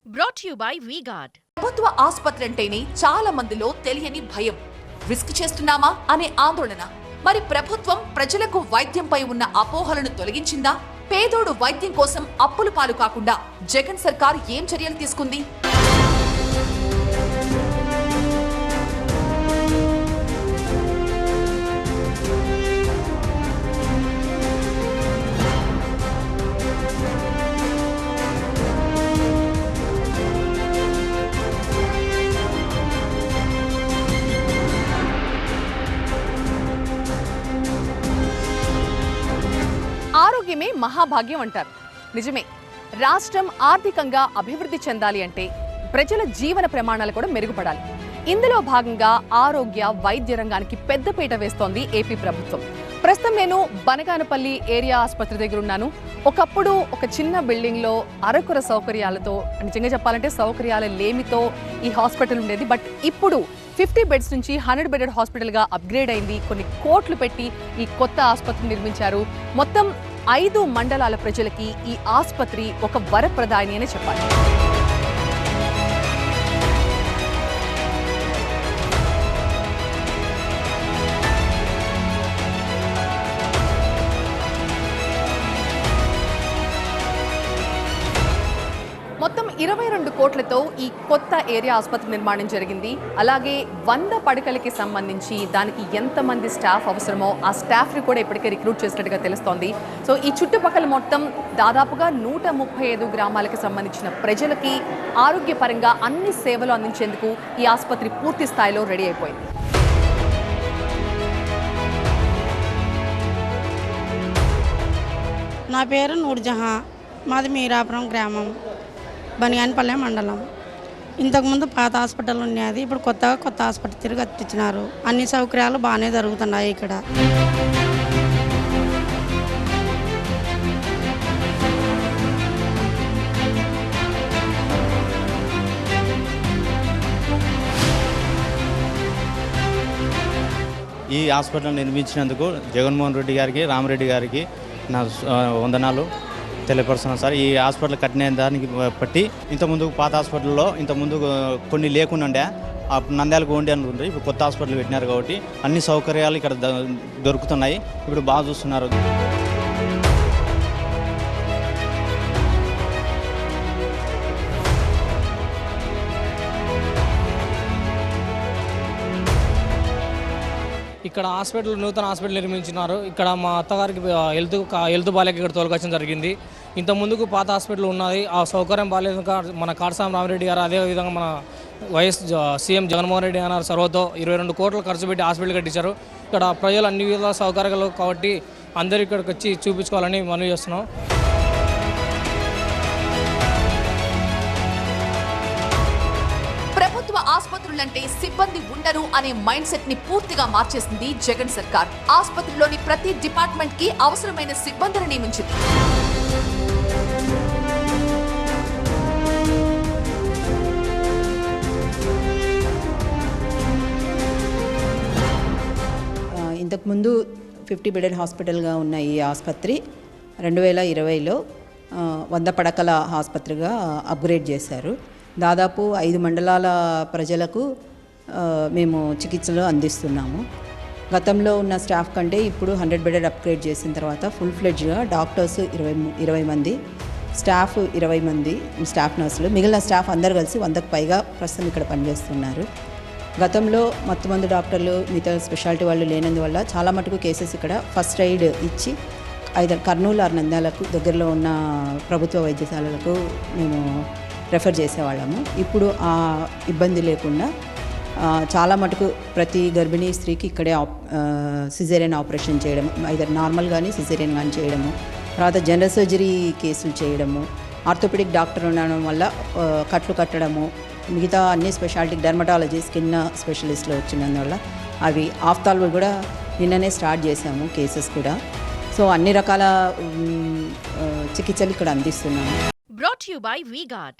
Brought to you by V-Guard. ప్రభుత్వ ఆసుపత్రి అంటేనే చాలా మందిలో తెలియని భయం. రిస్క్ చేస్తున్నామా అనే ఆందోళన. మరి ప్రభుత్వం ప్రజలకు వైద్యంపై ఉన్న అపోహలను తొలగించిందా? పేదోడు వైద్యం కోసం అప్పుల పాలు కాకుండా జగన్ సర్కార్ ఏం చర్యలు తీసుకుంది? ఆరోగ్యమే మహాభాగ్యం అంటారు. నిజమే. రాష్ట్రం ఆర్థికంగా అభివృద్ధి చెందాలి అంటే ప్రజల జీవన ప్రమాణాలు కూడా మెరుగుపడాలి. ఇందులో భాగంగా ఆరోగ్య వైద్య రంగానికి పెద్దపీట వేస్తోంది ఏపీ ప్రభుత్వం. ప్రస్తుతం నేను బనగానపల్లి ఏరియా ఆసుపత్రి దగ్గర ఉన్నాను. ఒకప్పుడు ఒక చిన్న బిల్డింగ్లో అరకొర సౌకర్యాలతో, నిజంగా చెప్పాలంటే సౌకర్యాల లేమితో ఈ హాస్పిటల్ ఉండేది. బట్ ఇప్పుడు 50 బెడ్స్ నుంచి 100 బెడెడ్ హాస్పిటల్గా అప్గ్రేడ్ అయింది. కొన్ని కోట్లు పెట్టి ఈ కొత్త ఆసుపత్రి నిర్మించారు. మొత్తం 5 మండలాల ప్రజలకి ఈ ఆసుపత్రి ఒక వరప్రదాయిని అని చెప్పాలి. మొత్తం 22 కోట్లతో ఈ కొత్త ఏరియా ఆసుపత్రి నిర్మాణం జరిగింది. అలాగే 100 పడకలకి సంబంధించి దానికి ఎంతమంది స్టాఫ్ అవసరమో ఆ స్టాఫ్ని కూడా ఇప్పటికే రిక్రూట్ చేసినట్టుగా తెలుస్తోంది. సో ఈ చుట్టుపక్కల మొత్తం దాదాపుగా 135 గ్రామాలకు సంబంధించిన ప్రజలకి ఆరోగ్యపరంగా అన్ని సేవలు అందించేందుకు ఈ ఆసుపత్రి పూర్తి స్థాయిలో రెడీ అయిపోయింది. నా పేరు నూర్జహా, మాది మీరాపురం గ్రామం, బనియానపల్లె మండలం. ఇంతకుముందు పాత హాస్పిటల్ ఉన్నది, ఇప్పుడు కొత్త హాస్పిటల్ తిరిగి కట్టించినారు. అన్ని సౌకర్యాలు బాగానే జరుగుతున్నాయి ఇక్కడ. ఈ హాస్పిటల్ నిర్మించినందుకు జగన్మోహన్ రెడ్డి గారికి, రామరెడ్డి గారికి నా వందనాలు తెలియపరుస్తున్నాను సార్. ఈ హాస్పిటల్ కట్టిన దానికి బట్టి ఇంతకుముందు పాత హాస్పిటల్లో ఇంతకుముందు కొన్ని లేకుండా నంద్యాలకు ఉండి అనుకుంటారు. ఇప్పుడు కొత్త హాస్పిటల్ పెట్టినారు కాబట్టి అన్ని సౌకర్యాలు ఇక్కడ దొరుకుతున్నాయి. ఇప్పుడు బాగా చూస్తున్నారు. ఇక్కడ నూతన హాస్పిటల్ నిర్మించినారు. ఇక్కడ మా అత్తగారికి హెల్త్ బాలేక ఇక్కడ తోలుకొచ్చడం జరిగింది. ఇంత ముందుకు పాత హాస్పిటల్ ఉన్నది, ఆ సౌకర్యం బాగాలేదు. మన కాటసాని రామరెడ్డి గారు, అదేవిధంగా మన సీఎం జగన్మోహన్ రెడ్డి గారు సర్వతో 22 కోట్లు ఖర్చు పెట్టి హాస్పిటల్ కట్టించారు. ఇక్కడ ప్రజలు అన్ని విధాల సౌకర్యాలు కాబట్టి అందరూ ఇక్కడికి వచ్చి చూపించుకోవాలని మనవి చేస్తున్నాం. ప్రభుత్వ ఆసుపత్రులంటే సిబ్బంది ఉండరు అనే మైండ్ సెట్ ని పూర్తిగా మార్చేసింది జగన్ సర్కార్. ఆసుపత్రిలోని ప్రతి డిపార్ట్మెంట్ కి అవసరమైన సిబ్బందిని నియమించింది. ఇంతకుముందు 50 బెడెడ్ హాస్పిటల్గా ఉన్న ఈ ఆసుపత్రి 2020లో 100 పడకల ఆసుపత్రిగా అప్గ్రేడ్ చేశారు. దాదాపు 5 మండలాల ప్రజలకు మేము చికిత్సలు అందిస్తున్నాము. గతంలో ఉన్న స్టాఫ్ కంటే ఇప్పుడు 100 బెడెడ్ అప్గ్రేడ్ చేసిన తర్వాత ఫుల్ ఫ్లెడ్జ్గా డాక్టర్స్ 20 మంది, స్టాఫ్ 20 మంది, స్టాఫ్ నర్సులు, మిగిలిన స్టాఫ్ అందరు కలిసి 100కు పైగా ప్రస్తుతం ఇక్కడ పనిచేస్తున్నారు. గతంలో మొత్తమంది డాక్టర్లు, మిగతా స్పెషాలిటీ వాళ్ళు లేనందువల్ల చాలా మటుకు కేసెస్ ఇక్కడ ఫస్ట్ ఎయిడ్ ఇచ్చి ఐదర్ కర్నూలు ఆర్ నంద్యాలకు దగ్గరలో ఉన్న ప్రభుత్వ వైద్యశాలలకు మేము రెఫర్ చేసేవాళ్ళము. ఇప్పుడు ఆ ఇబ్బంది లేకుండా చాలా మటుకు ప్రతి గర్భిణీ స్త్రీకి ఇక్కడే సిజేరియన్ ఆపరేషన్ చేయడం, ఐదర్ నార్మల్ కానీ సిజేరియన్ కానీ చేయడము, తర్వాత జనరల్ సర్జరీ కేసులు చేయడము, ఆర్థోపెడిక్ డాక్టర్ ఉండడం వల్ల కట్లు కట్టడము, మిగతా అన్ని స్పెషాలిటీ డెర్మటాలజీ, స్కిన్ స్పెషలిస్ట్లో వచ్చినందువల్ల అవి ఆఫ్తాల్వి కూడా నిన్ననే స్టార్ట్ చేశాము కేసెస్ కూడా. సో అన్ని రకాల చికిత్సలు ఇక్కడ అందిస్తున్నాము. Brought to you by V-Guard.